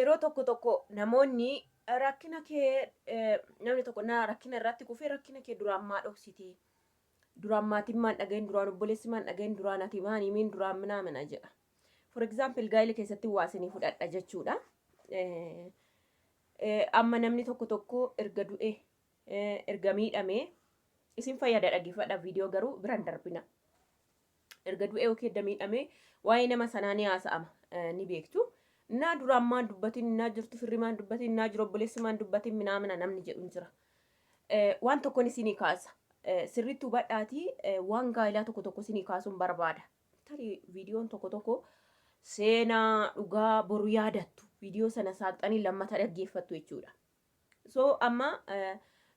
yeroo tokko namoonni rakkina kee namni tokko rakkina irratti kufee rakkina kee duraan maa dhoksitee duraan maatiin maan dhagahin duraan obboleessi maan dhagahin duraan ati maan himiin duraan mina jedha. For example gaa'ela keessatti waasinii fudhadha jechuudha. Amma namni tokko erga du'e erga miidhamee isin fayyada dhaggeeffadha viidiyoo garuu biraan darbina. Erga du'e yookiin edda miidhamee waa'ee nama sanaa ni haasa'ama ni beektu. Naa duraan maan dubbatin naa jirtu firri maan dubbatin naa jiru obboleessi maan dubbatin mina namni jedhu jira. Waan tokkoon isinii kaasa. Sirriitti hubadhaatii waan gaa'elaa tokko isinii kaasuun barbaada. Tarii viidiyoon tokko seenaa dhugaa boru yaadattu viidiyoo sana saaxanii lammata dhaggeeffattu jechuudha. So amma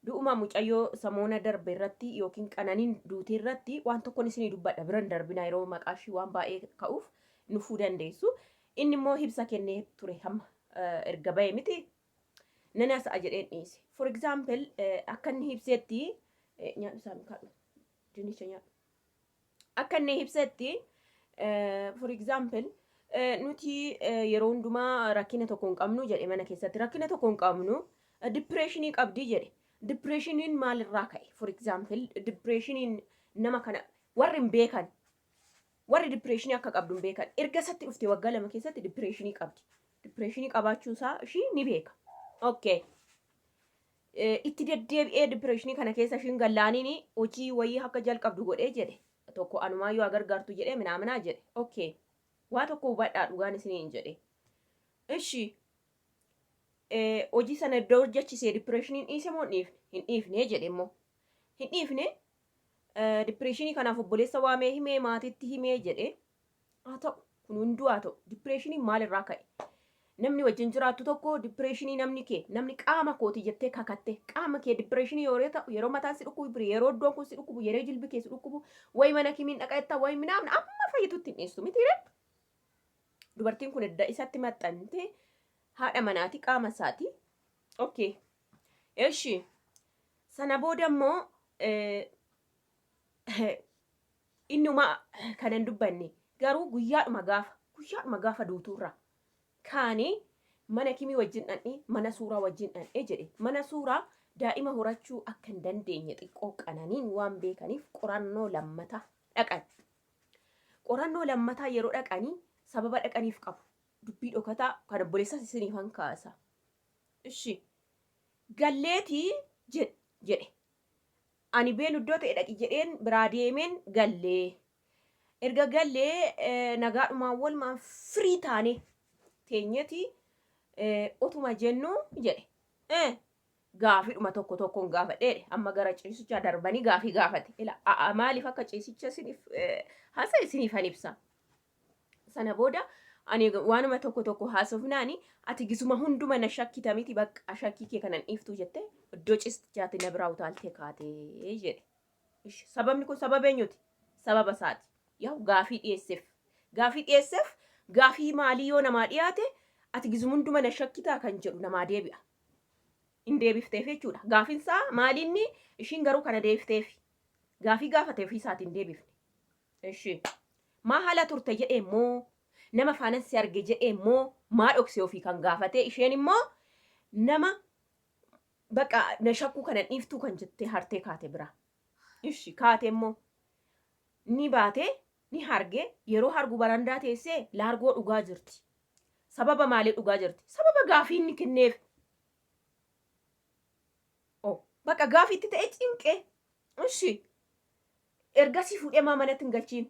du'uma mucayyoo samoona darbe irratti yookiin qananiin duutee irratti waan tokkoon isinii dubbadha biraan darbina yeroo maqaashii waan baay'ee ka'uuf nufuu dandeessu. Inni immoo ibsa kennee ture hamma erga ba'e miti nana sa'a jedheen dhiise. For example akka inni ibsetti nyaadhu isaan kaadhu dinnicha nyaadhu. Akka inni ibsetti for example nuti yeroo hundumaa rakkina tokko hin qabnu jedhe mana keessatti rakkina tokko hin qabnu depressionii qabdi jedhe. Depressioniin maalirraa ka'e? For example depressioniin nama kana warri hin beekan warri depressionii akka qabdu hin beekan erga isatti dhufte waggaa 2 keessatti depressionii qabdi. Depressionii qabaachuu isaa ishii ni beeka. Okay. Itti deddeebi'ee depressionii kana keessa ishiin gallaaniin hojii wayii akka jalqabdu godhee jedhe. Tokko anumaayyuu agargaartu jedhee minaa jedhe. Okay. Waa tokko hubadhaa dhugaan isiniin jedhe. Ishi hojii sana iddoo hojjechisee depressioniin dhiise moo hin dhiifne jedhe immoo. Hin dhiifne depressionii kanaaf obboleessa waamee himee maatiitti himee jedhe. Haa ta'u kun hunduu haa ta'u depressioniin maalirraa ka'e? Namni wajjin jiraattu tokko depressionii namni qaama kooti jettee kakatte qaama kee depressionii yeroo mataan si dhukkubu yeroo iddoon kun si dhukkubu yeroo jilbi kee si dhukkubu wayi mana kimiin dhaqaetta wayi minaan amma fayyitutti hin dhiistu miti ree. Dubartiin kun edda isatti maxxante haadha manaati qaama isaati. Okay. Eshi sana booda immoo innuma kanan dubbanne garuu guyyaadhuma gaafa duutuurra kaanii mana kimii wajjin dhandhee mana suuraa wajjin dhandhee jedhe. Mana suuraa daa'ima horachuu akka hin dandeenye xiqqoo qananiin waan beekaniif qorannoo lammataa dhaqan. Qorannoo lammataa yeroo dhaqanii sababa dhaqaniif qabu. Dubbii dhokataa kan obboleessas isiniif hankaasa. Ishi galleetii jedhe. Ani beelu iddoo ta'e dhaqi jedheen biraa deemeen gallee. Erga gallee nagaadhumaan walumaan firii taane teenyeti otuma jennu jedhe. Gaafidhuma tokkoon gaafadheedhe amma gara ciisichaa darbanii gaafii gaafate. Maaliif akka ciisicha hasa isiniifan ibsa. Sana booda ani waanuma tokko haasofnaani ati gisuma hunduma na shakkita miti bakka shakkii kee kanan dhiiftu jette iddoo ciisichaatti na biraa utaaltee kaatee jedhe. Sababni kun sababa eenyuti? Sababa isaati. Yaa gaafii dhiyeesseef gaafii maalii yoo namaa dhiyaate ati gisuma hunduma na shakkitaa kan jedhu namaa deebi'a. Hin deebifteef jechuudha. Gaafiin isaa maalinni ishiin garuu kana deebifteef gaafii gaafateef isaati hin deebifne. Ishi maa haala turte jedhee immoo nama faanansi arge jedhee immoo maa dhoksee ofii kan gaafate isheen immoo nama baqa na shakkuu kana dhiiftuu kan jettee hartee kaate bira. Ishi kaate immoo ni baate ni harge yeroo hargu barandaa teessee laargoo dhugaa jirti. Sababa maalii dhugaa jirti? Sababa gaafii inni kenneef. Baqa gaafiitti ta'e cinqee. Ishi ergasii fuudhee manatti hin galchiin.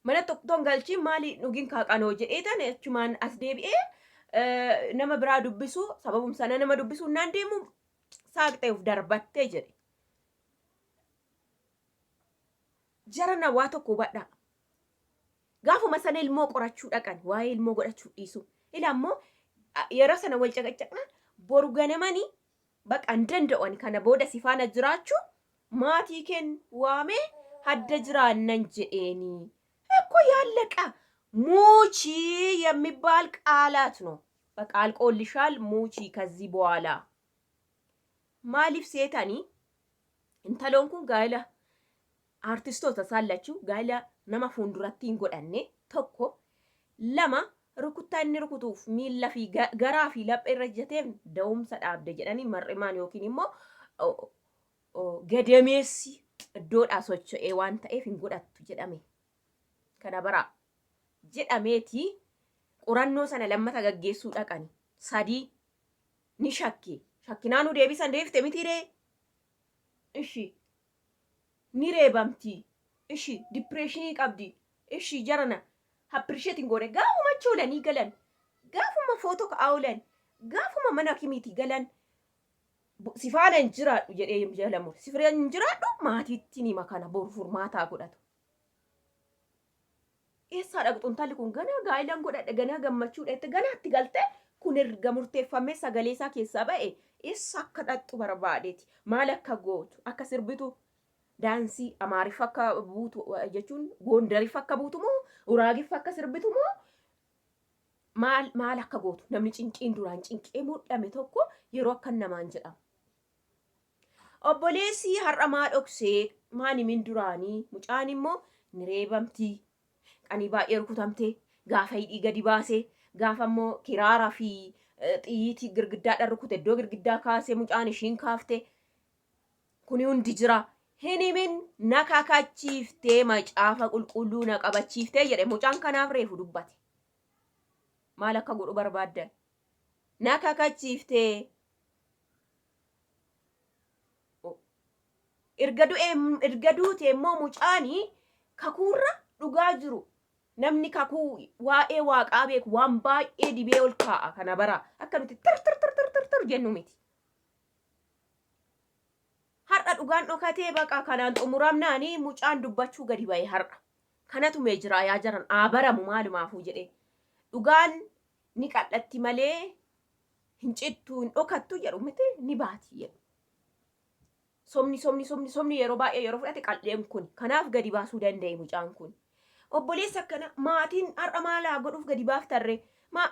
Mana tokkoon galchiin maali dhugin kaaqanoo jedheetan achumaan as deebi'ee nama biraa dubbisu sababum sana nama dubbisu naan deemu saaqxee of darbattee jedhe. Jarana waa tokko hubadhaa. Gaafuma sana ilmoo qorachuu dhaqan waa'ee ilmoo godhachuu dhiisu. Ila ammoo yeroo sana wal caqacaqnaan boru ganamanii baqa hin danda'an kana booda si faana jiraachuu maatii keen waamee hadda jiraannan jedheeni. እኮ ያለቀ ሙቺ የሚባል ቃላት ነው። በቃ አልቆልሻል ሙቺ ከዚህ በኋላ ማሊፍ ሴታኒ እንተሎንኩን ጋይላ አርቲስቶታ ሳላችሁ ጋይላ ነማ ፉንዱራቲን ጎዳኔ tokko lama rukuttaa inni rukutuuf miilla fi garaa fi laphee irra jateef da'umsa dhaabde jedhanii mar'imaan yookiin immoo gadameessi iddoodhaa socho'ee waan ta'eef hin godhattu jedhame. Kana baraa jedhameeti qorannoo sana lammata gaggeessuu dhaqani. 3 ni shakkinaan deebisan deebifte mitiiree ishi ni reebamti ishi dipireeshinii qabdi ishi jarana appreciating goone gaafuma choolanii galan gaafuma footoo ka'aa oolan gaafuma mana kimiitii galan si faana hin jiraadhu jedhee jalamu si faana hin jiraadhu maatiitti nima kana boru furmaataa godhatu. Eessaa dhaqxu intalli kun ganaa gaa'ilan godhadhe ganaa gammachuudhaatti ganaatti galte kun erga murteeffamee sagalee isaa keessaa ba'e eessa akka dhaqxu barbaadeeti maal akka gootu akka sirbitu daansii amaariffa akka buutu jechuun goondariffa akka buutu moo uraagiffa akka sirbitu moo maal akka gootu namni cinqiin duraan cinqee mudhame tokko yeroo akka namaan jedhama. Obboleessi har'a maa dhoksee maani min duraanii mucaan immoo ni reebamtii qanii baay'ee rukutamtee gaafa hidhii gadi baasee gaafa immoo kiraaraa fi xiyyiitii girgiddaadhaan rukute iddoo girgiddaa kaasee mucaan ishiin kaafte kuni hundi jira. Hinimin na kakachiiftee macaafa qulqulluu na qabachiiftee jedhe mucaan kanaaf reefu dubbate. Maal akka godhu barbaaddan? Na kakachiiftee erga duute immoo mucaanii kakuurra dhugaa jiru. Namni kakuu waa'ee waaqaa beeku waan baay'ee dibee ol kaa'a kana bara akka nuti tir jennu miti. Har'a dhugaan dhokatee baqa kanaan xumuramnaanii mucaan dubbachuu gadi ba'e har'a. Kanatu mee jira yaa jaran baramu maalumaafuu jedhee. Dhugaan ni qal'atti malee hin cittuu hin dhokattu jedhu miti ni baati jedhu. Somni yeroo baay'ee yeroo fudhate qal'een kun kanaaf gadi baasuu danda'e mucaan kun. Obboleessa akkana maatiin har'a maalaa godhuuf gadi baaftarre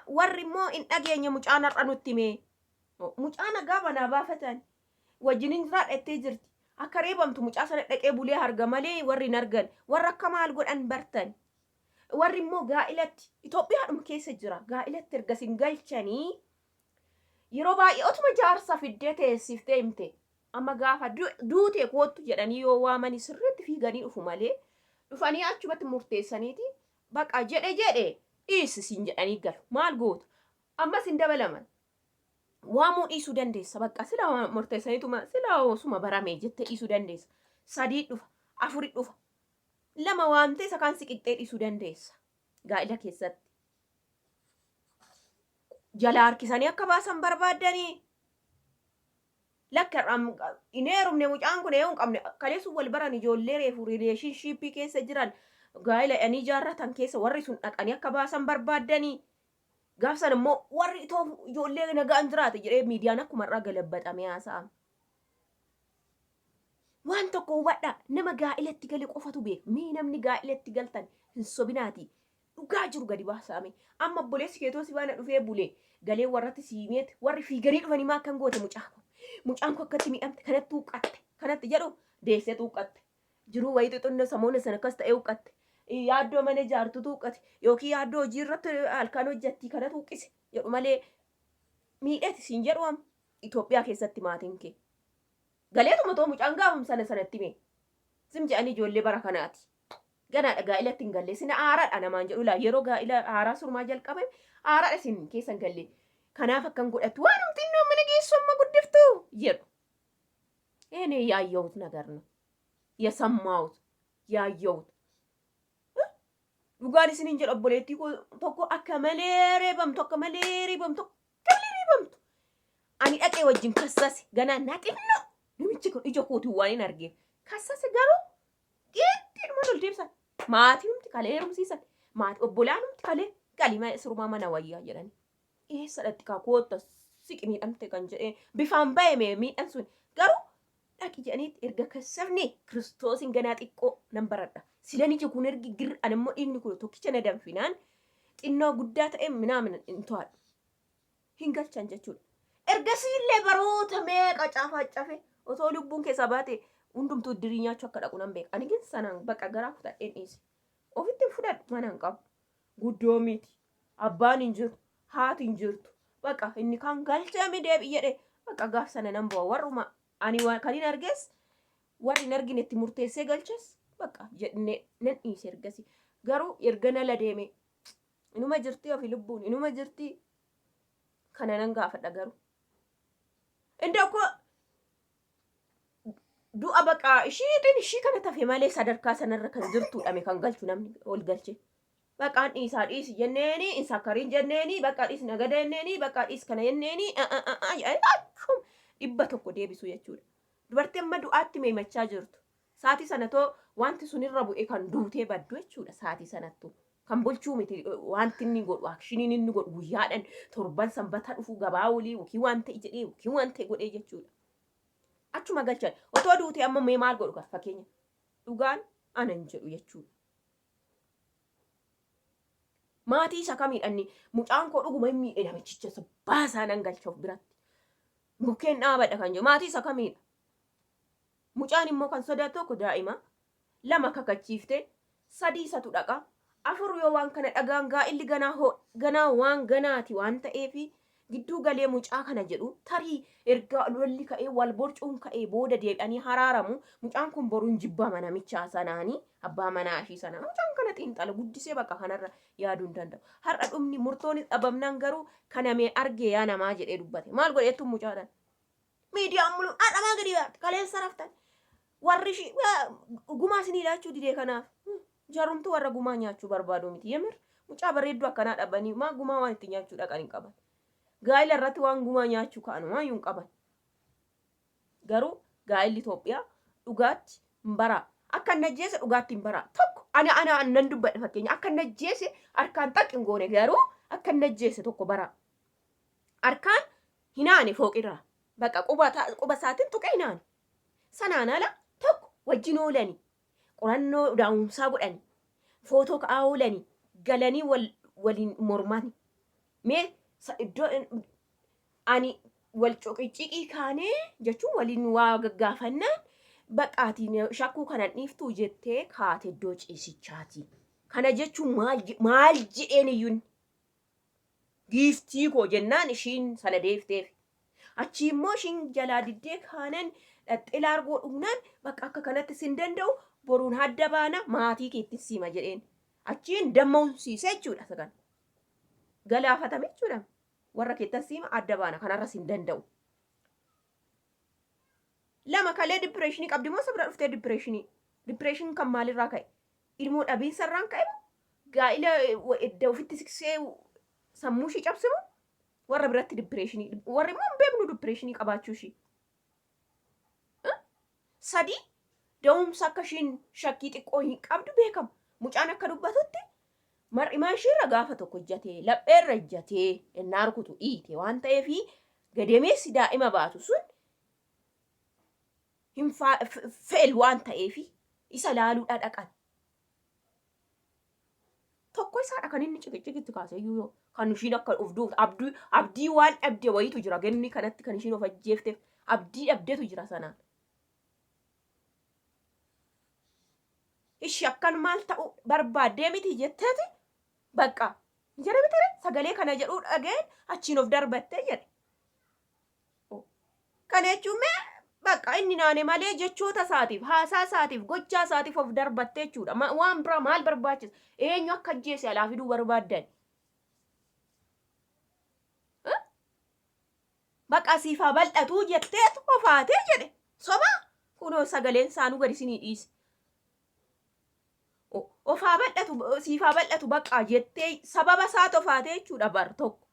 warri immoo hin dhageenye mucaan har'a nutti mee. Mucaan gaafa naa baafatan wajjiniin raadhattee jirti. Akka reebamtu mucaa sana dhaqee bulee harga malee warri hin argan. Warra akka maal godhan bartan. Warri immoo gaa'ilatti Itoophiyaadhuma keessa jira. Gaa'ilatti erga sin galchanii yeroo baay'ee otuma jaarsa fiddee teessiftee himte. Amma gaafa duute koottu jedhanii yoo waamanii sirriitti fiiganii dhufu malee dhufanii achumatti murteessaniiti baqa jedhe dhiisisin jedhanii galu. Maal gootu? Ammas hin dabalaman. Waamuu dhiisuu dandeessa. Bakka sila murteessaniituma sila osuma barame jette dhiisuu dandeessa. 3 dhufa, 4 dhufa. 2 waamtee isa kaan siqixxee dhiisuu dandeessa. Gaa'ila keessatti. Jala harkisanii akka baasan barbaaddanii. Lakkar'am hin heerumne mucaan kun hin qabne kaleessu wal baran ijoollee reefu rileeshinshiippii keessa jiran gaa'ila ani jaarratan keessa warri sun dhaqanii akka baasan barbaaddanii. Gaafsan immoo warri ijoollee nagaan jiraate jedhee miidiyaan akkuma irraa galabbaxamee haasa'ama. Waan tokko hubadhaa nama gaa'ilatti gale qofatu beeku. Mee namni gaa'ilatti galtan hin sobinaati. Dhugaa jiru gadi baasame. Amma obboleessi keetoo si baana dhufee bulee galee warratti siimeet warri fiiganii dhufanii maa kan goote mucaa kun. Mucaan kun akkatti miidhamte kanatti tuuqqatte kanatti jedhu deessee tuuqqatte. Jiruu wayii xixinnoo samoona sana akkas ta'ee tuuqqatte. Yaaddoo mana ijaartu tuuqqate yookiin yaaddoo hojii irratti halkan hojjetti kana tuuqqise jedhu malee miidhati siin jedhu Itoophiyaa keessatti maatiin kee. Galeetuma too mucaan gaafum sanatti mee sim jedhanii ijoollee bara kanaati. Ganaadha gaa'ilatti hin galle sina aaraadha namaan jedhu laa yeroo gaa'ila aaraa surmaa jalqaban aaraadha sin keessan galle. Kanaaf akkan godhattu waan humtinnoo mana geessu amma guddiftu jedhu. Eenee yaayyawut nagarna. Yasammaawut yaayyawut. Dhugaan isiniin jedhu obboleettii tokko akka malee reebamtu. Ani dhaqee wajjin kassase ganaa naa xinnoo namichi kun ija kootii waan hin argeef. Kassase garuu geettiidhuma lol deebsan. Maatii numti kalee heerumsiisan. Maatii obbolaan numti kalee galii surmaa mana wayyaa jedhani. Eessa dhatti kaa koota siqi miidhamte kan jedhee bifaan ba'e miidhan sun garuu dhaqi jedhaniitti erga kassafne Kiristoosiin ganaa xiqqoo nan baradha. Silan ija kun ergi gir'an immoo dhiigni kun tokkicha na danfinaan xinnoo guddaa ta'e minaamin hin to'adhu. Hin galchan jechuudha. Ergasiillee baroota meeqa cafe otoo lubbuun keessaa baate hundumtuu dirii nyaachuu akka dhaqu nan beeka. Ani gin sanaan baqa garaa kutadheen dhiise. Ofitti fudhadhu mana hin qabu. Guddoo miti. abbaan hin jiru, haati hin jirtu. Baqa inni kan galchee mi deebi jedhe baqa gaaf sana nan bu'a warruma ani kan hin argees warri hin argine itti murteessee galches baqa jedhne nan dhiise ergasi. Garuu erga nala deeme inuma jirti ofi lubbuun inuma jirti kana nan gaafadha garuu. Inda ko du'a baqa ishii kana tafe malee sadarkaa sanarra kan jirtu dhame kan galchu namni ol galche. Baqaan dhiisaa dhiisi jenneeni isa kariin jenneeni baqa dhiis nagada jenneeni baqa dhiis kana jenneeni achum 100 deebisu jechuudha. Dubartii amma du'aatti meemachaa jirtu. Saatii sanatoo wanti sunirra bu'e kan duutee baddu jechuudha. Saatii sanattuu kan bulchuu miti wanti inni godhu akshiniin inni godhu guyyaadhaan torban sanbata dhufu gabaa olii yookiin wanta jedhee yookiin wanta godhee jechuudha. Achuma galchan otoo duutee amma mee maal godhu fakkeenya dhugaan anan jedhu jechuudha. Maatii isa kamiidhaan mucaan koo dhuguma hin miidhe namichicha baasaa nan galcha of biratti. Mukkeen dhaabadha kan jiru maatii isa kamiidha. Mucaan immoo kan sodaatu tokko daa'ima 2 kakachiifte 3 isatu dhaqa 4 yoo waan kana dhagaan gaa'illi ganaa waan ganaati waan ta'eefi gidduu galee mucaa kana jedhu tarii erga lolli ka'ee wal borcuun ka'ee booda deebi'anii haraaramu mucaan kun boruun jibbama namichaa sanaanii abbaa manaa ishii sana mucaan kana xiinxala guddisee bakka kanarra yaaduu hin danda'u. Har'a dhumni murtoon dhabamnaan garuu kanamee argee yaa namaa jedhee dubbate maal godheettu mucaadhaan miidiyaan mulu adhamaa gadi kaleessa raftan warri gumaa isinii laachuu didee kanaaf jarumtu warra gumaa nyaachuu barbaadu miti yemir mucaa bareedduu akkanaa dhabanii maa gumaa waan itti nyaachuu dhaqan hin qaban. Gaa'ila irratti waan gumaa nyaachuu ka'an waan hin qaban. Garuu gaa'illi Itoophiyaa dhugaatti hin baraa. Akka hin ajjeese dhugaatti hin baraa. Tokko ana nan dubbadha fakkeenya akka hin ajjeese harkaan xaqqi hin goone garuu akka hin ajjeese tokko baraa. Harkaan hinaane fooqirraa baqa quba isaatiin tuqee hinaane. Sanaan ala tokko wajjin oolanii qorannoo daa'umsaa godhanii footoo ka'aa oolanii galanii waliin mormani. Mee iddoo ani wal coqicciqii kaanee jechuun waliin waa gaggaafannaan baqaatiin shakkuu kana dhiiftuu jettee kaate iddoo ciisichaati. Kana jechuun maal jedheen iyyuun giiftii koo jennaan ishiin sana deefteef. Achi immoo ishiin jalaa diddee kaanan dhaxxilaa argoo dhugnaan bakka akka kanatti sin danda'u boruun hadda baana maatii keetti sima jedheen. Achiin dammaunsiise jechuudha sagan. Galaafatame jechuudha. Warra keetti sima adda baana kanarra sin danda'u. 2 kalee dipireeshinii qabdi moo sabira dhuftee dipireeshinii. Dipireeshin kan maalirraa ka'e? Ilmoo dhabiinsarraan ka'e gaa'ila edda ofitti siksee sammuu ishii cabsimu warra biratti dipireeshinii warri immoo hin beeknu dipireeshinii qabaachuu ishii. 3 da'umsa akka ishiin shakkii xiqqoo hin qabdu beekama. Mucaan akka dubbatutti mar'imaa ishiirra gaafa tokko ijjatee lapheerra ijjatee ennaa rukutu dhiite waan ta'eefi gadeemeessi daa'ima baatu sun hin feel waan ta'eefi isa laaluudha dhaqan. Tokko isaadha kan inni ciqitti kaasee yoo kan ishiin akka of duutu abdii waan dhabde wayitu jira ganni kanatti kan ishiin of ajjeefteef abdii dhabdetu jira sanaan. Ishi akkan maal ta'u barbaaddee miti jetteeti bakka jara bitare sagalee kana jedhuu dhageen achiin of darbattee jedhe. Kana jechuun bakka inni naane malee jechoota isaatiif haasaa isaatiif gochaa isaatiif of darbattee jechuudha. Waan biraa maal barbaachisa? Eenyu akka ajjeese alaa fiduu barbaaddan? Bakka siifaa bal'atuu jettee ofaatee jedhe. Soba kunoo sagaleen isaanuu gadi isinii dhiise. Ofaa bal'atu siifaa bal'atu bakka jettee sababa isaa tofaatee jechuudha bar tokko.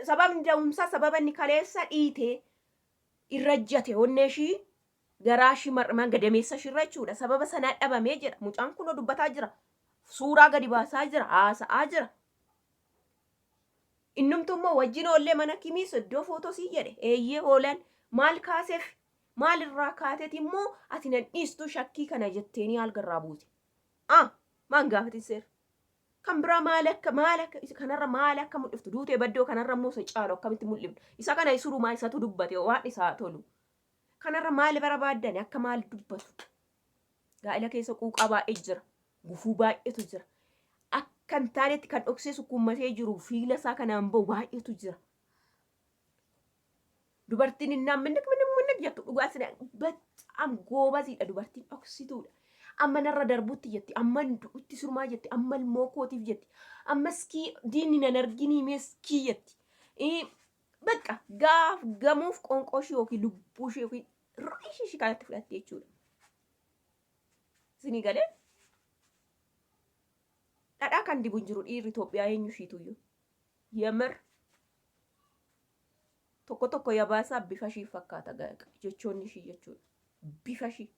Sababni da'umsaa sababa inni kaleessa dhiitee irra jate onnee ishii garaa ishii mar'imaan gadameessa ishii irra jechuudha. Sababa sanaa dhabamee jira. Mucaan kunoo dubbataa jira. Suuraa gadi baasaa jira. Haasa'aa jira. Innumtu immoo wajjin oollee mana kimiis iddoo footosii jedhe. Eeyyee oolan maal kaaseef maal irraa kaateet immoo ati nan dhiistuu shakkii kana jetteeni haal garraa buute. Maan gaafatiseera. Kan biraa maal akka kanarra maal akka mul'iftu duutee baddoo kanarra immoo isa caalu akkamitti mul'iftu. Isa kana isurumaa isatu dubbate waan isaa tolu. Kanarra maal barbaaddani akka maal dubbatu. Gaa'ila keessa quuqaa baay'ee jira. Gufuu baay'eetu jira. kan taanetti kan dhokseesu kummatee jiru fiila isaa kanaan ba'u baay'eetu jira. Dubartiin innaan minnik jettu dhugaa sina bacam goobasiidha dubartiin dhoksituudha. Amma narra darbutti jetti, amma du'utti surmaa jetti, amma ilmoo kootiif jetti, amma skii diinni nan arginii meeskii jetti. Bakka gaaf gamuuf qoonqoo ishee yookiin lubbuu ishee yookiin raayishii ishee kanatti fudhatte jechuudha. Isinii galee dhadhaa kan dibu hin jiru dhiirri Itoophiyaa eenyu ishiituyyuu. Yemir tokko yabaasaa bifa ishii fakkaata jechoonni ishii jechuudha. Bifa ishii.